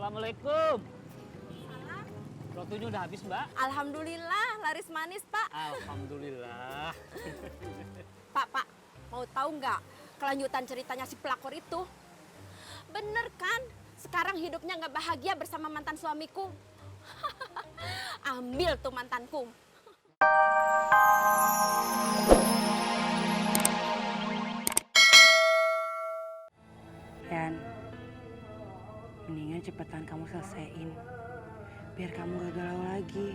Assalamualaikum. Rotinya udah habis, Mbak? Alhamdulillah, laris manis, Pak. Alhamdulillah. Pak, mau tahu nggak kelanjutan ceritanya si pelakor itu? Bener kan? Sekarang hidupnya nggak bahagia bersama mantan suamiku. Ambil tuh mantanku. Dan mendingan cepetan kamu selesaiin, biar kamu gak galau lagi.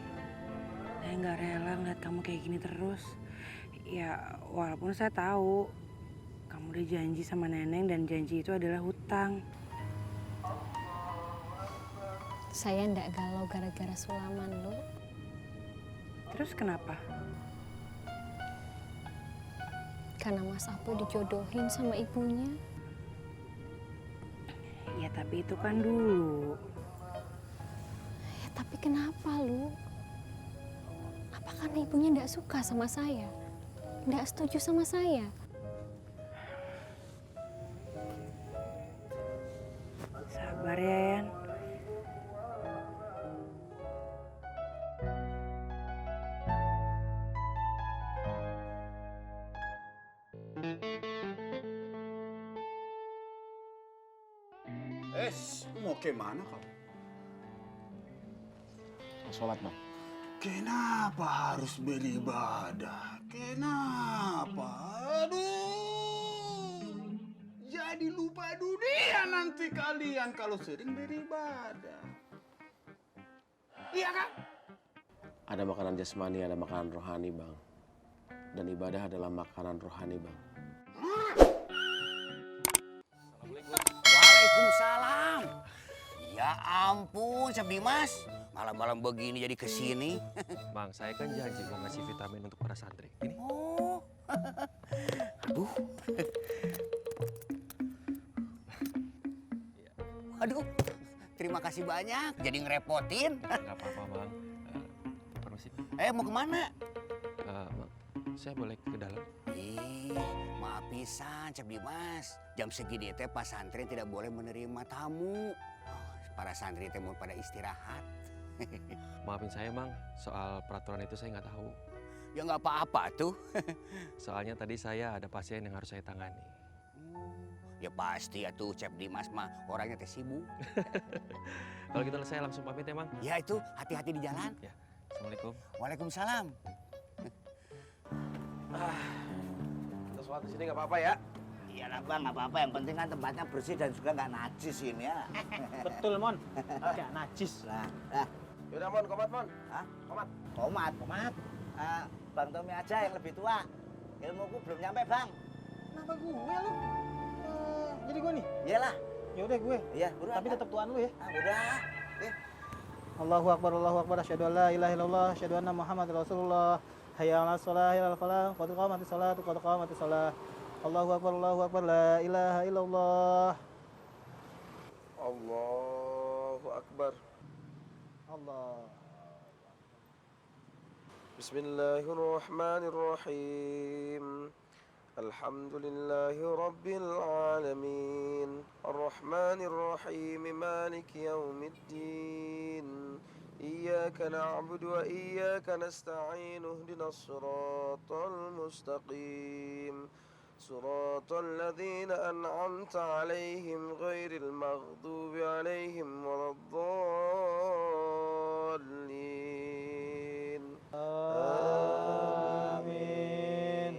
Saya nggak rela ngeliat kamu kayak gini terus. Ya walaupun saya tahu kamu udah janji sama Neneng dan janji itu adalah hutang. Saya ndak galau gara-gara Sulaman, lu. Terus kenapa? Karena Mas Apu dijodohin sama ibunya. Ya tapi itu kan dulu. Ya tapi kenapa, lu? Apa karena ibunya ndak suka sama saya? Ndak setuju sama saya? Sabar ya, Yan. Mau kemana kau? Sholat, Bang. Kenapa harus beribadah? Kenapa? Aduh, jadi lupa dunia nanti kalian kalau sering beribadah. Iya kan? Ada makanan jasmani, ada makanan rohani, Bang. Dan ibadah adalah makanan rohani, Bang. Waalaikumsalam. Ya ampun, Syekh Dimas. Malam-malam begini jadi kesini. Bang, saya kan janji mau ngasih vitamin untuk para santri. Ini. Oh. Aduh. Aduh. Terima kasih banyak. Jadi ngerepotin. Gak apa-apa, Bang. Permisi. Mau kemana? Bang, saya boleh ke dalam? Maaf pisan, Syekh Dimas. Jam segini teh pas santri tidak boleh menerima tamu. Para santri teh mau pada istirahat. Maafin saya, Bang. Soal peraturan itu saya nggak tahu. Ya nggak apa-apa tuh. Soalnya tadi saya ada pasien yang harus saya tangani. Ya pasti ya tuh, Syekh Dimas mah orangnya teh sibuk. Kalau gitu saya langsung pamit ya, Bang. Ya itu, hati-hati di jalan. Ya, Assalamualaikum. Waalaikumsalam. Kita sholat di sini nggak apa-apa ya? Iyalah Bang, nggak apa-apa. Yang penting kan tempatnya bersih dan juga nggak najis ini ya. Betul, Mon. Gak najis. Lah. Yaudah, Mon, komat, Mon. Hah? Komat. Komat. Bang Tommy aja yang lebih tua. Ilmuku belum nyampe, Bang. Kenapa gue lu? Jadi gue nih? Iyalah. Ya udah gue. Iya, buruan. Tapi tetap tuan lu ya. Udah. Allahu Akbar, asyhadu an la ilaha illallah, asyhadu anna Muhammadar Rasulullah. Hayya 'alas shalah, hayya 'alal falah, qad qamatis shalatu, qad qamatis shalah. Allahu Akbar, la ilaha illallah. Allahu Akbar. Allah. Bismillahirrahmanirrahim. Alhamdulillahi Rabbil Alamin. Ar-Rahmanir-Rahim. Maliki yaumiddin. Iyyaka na'budu wa iyyaka nasta'in. Ihdinas siratal mustaqim. Siratal ladzina an'amta 'alaihim ghairil maghdubi 'alaihim waladdallin. Amin.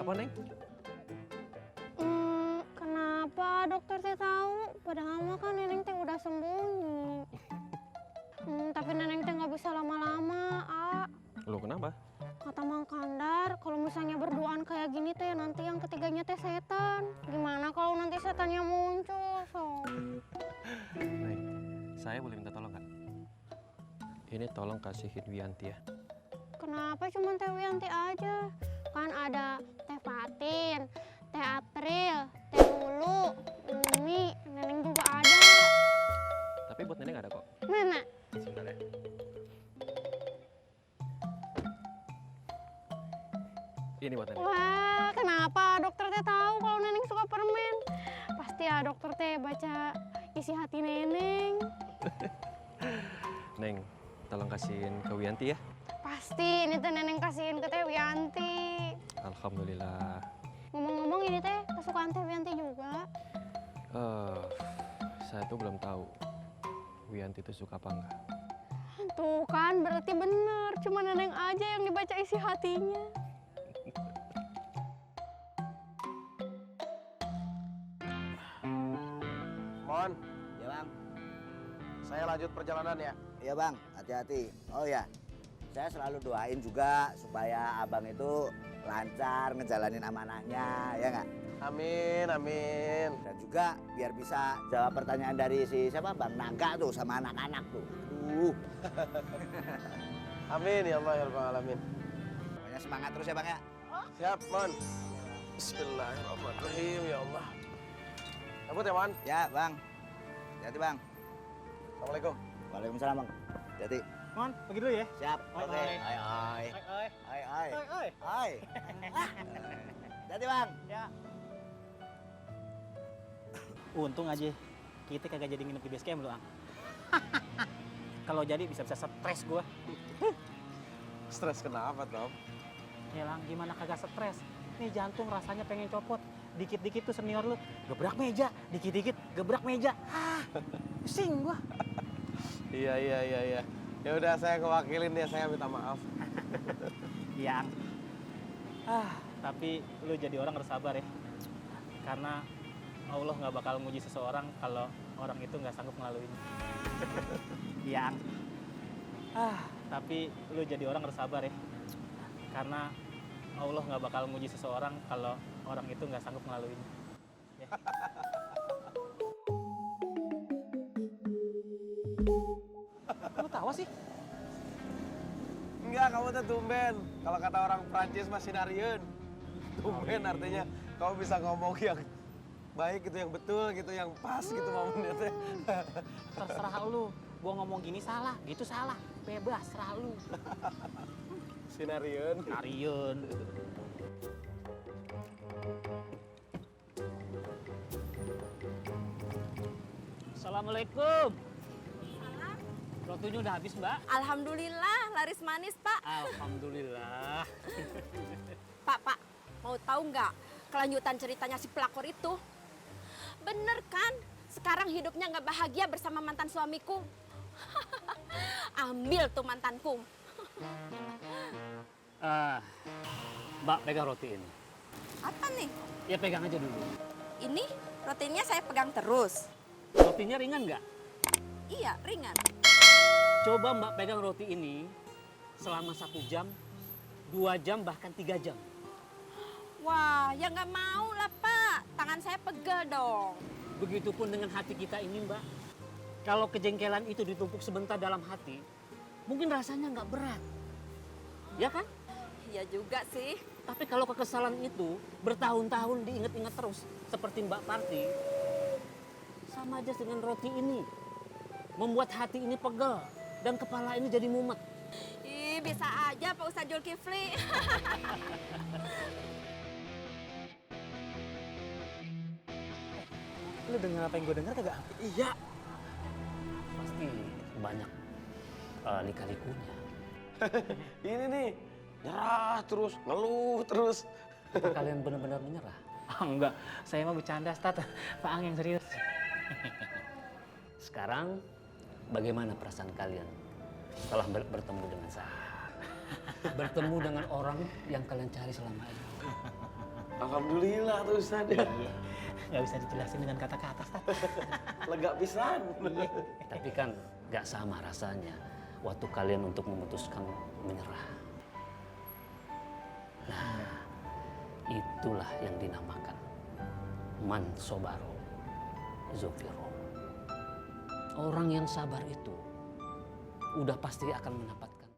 Apa, Neng? Kenapa dokter teh tahu? Padahal mah kan Neneng teh udah sembunyi. Tapi Neneng teh nggak bisa lama-lama, Lo kenapa? Kata Mang Kandar, kalau misalnya berduaan kayak gini teh nanti yang ketiganya teh setan. Gimana kalau nanti setannya muncul, so? Ini tolong kasihin Wianti ya. Kenapa cuma Teh Wianti aja? Kan ada Teh Fatin, Teh April, Teh Lulu, Umi, Neneng juga ada. Tapi buat nenek ada kok. Mana? Sebentar ya. Ini buat nenek. Wah, kenapa dokter teh tahu kalau Neneng suka permen? Pasti ya dokter teh baca isi hati Neneng. Neng, tolong kasihin ke Wianti ya. Pasti ini teh Neneng kasihin ke Teh Wianti. Alhamdulillah. Ngomong-ngomong ini teh kesukaan Teh Wianti juga. Saya tuh belum tahu Wianti itu suka apa enggak. Tuh kan berarti bener, cuma Neneng aja yang dibaca isi hatinya. Mon, Ya bang. saya lanjut perjalanan ya. Iya bang, hati-hati. Oh ya, saya selalu doain juga supaya abang itu lancar ngejalanin amanahnya, ya nggak? Amin, amin. Dan juga biar bisa jawab pertanyaan dari si siapa Bang Naga tuh sama anak-anak tuh. Aduh, Amin ya Allah ya Rabbal Alamin. pokoknya semangat terus ya bang ya. Siap, Mon. Bismillahirrahmanirrahim ya Allah. Cabut ya, Mon. Ya bang, hati-hati bang. Assalamualaikum. Waalaikumsalam bang. Hati-hati. Mon, pergi dulu ya. Siap. Oi, Oke. oi. Hai hai. Oi, oi. Hai hai. Oi, oi. Hai. Hati-hati bang. Ya. Untung aja kita kagak jadi nginep di base camp lu, Ang. Kalau jadi bisa-bisa stres gua. Stres kenapa, Tom? Ya Lang, gimana kagak stres? Nih jantung rasanya pengen copot. Dikit-dikit tuh senior lu gebrak meja, dikit-dikit gebrak meja. Pusing gua. Iya. Ya udah saya ngewakilin ya, saya minta maaf. Iya, Ang. Tapi lu jadi orang harus sabar ya. Karena Allah nggak bakal nguji seseorang kalau orang itu nggak sanggup ngelaluin. Iya, Ang. Tapi lu jadi orang harus sabar ya. Karena Allah nggak bakal nguji seseorang kalau orang itu nggak sanggup ngelaluin. Ya. Lu tahu sih? Enggak, kamu tuh tumben. Kalau kata orang Prancis mah sinarieun. Tumben artinya kamu bisa ngomong yang baik gitu, yang betul gitu, yang pas gitu momennya teh. Terserah lu. Gua ngomong gini salah, gitu salah. Bebas, serah lu. Sinarieun. Ariun. Assalamualaikum. Rotinya udah habis, Mbak? Alhamdulillah, laris manis, Pak. Alhamdulillah. Pak, mau tahu nggak kelanjutan ceritanya si pelakor itu? Bener kan? Sekarang hidupnya nggak bahagia bersama mantan suamiku. Ambil tuh mantanku. Mbak, pegang roti ini. Apa nih? Ya pegang aja dulu. Ini rotinya saya pegang terus. Rotinya ringan nggak? Iya, ringan. Coba Mbak pegang roti ini selama 1 jam, 2 jam, bahkan 3 jam. Wah, ya nggak mau lah, Pak. Tangan saya pegel dong. Begitupun dengan hati kita ini, Mbak. Kalau kejengkelan itu ditumpuk sebentar dalam hati, mungkin rasanya nggak berat. Ya kan? Iya juga sih. Tapi kalau kekesalan itu bertahun-tahun diingat-ingat terus, seperti Mbak Parti, sama aja dengan roti ini. Membuat hati ini pegel dan kepala ini jadi mumet. Ih, bisa aja Pak Ustadz Zulkifli. Lu denger apa yang gue denger kagak? Iya. Pasti banyak lika-likunya. Ini nih, nyerah terus, ngeluh terus. Apa kalian benar-benar menyerah? Enggak, saya mah bercanda, Stat. Pak Ang yang serius. Sekarang bagaimana perasaan kalian setelah bertemu dengan saya? Bertemu dengan orang yang kalian cari selama ini. Alhamdulillah tuh Ustaz ya. Nggak bisa dijelasin dengan kata-kata, Stat. Lega pisan. Tapi kan gak sama rasanya waktu kalian untuk memutuskan menyerah. Nah, itulah yang dinamakan man sobaro zufiro. Orang yang sabar itu udah pasti akan mendapatkan.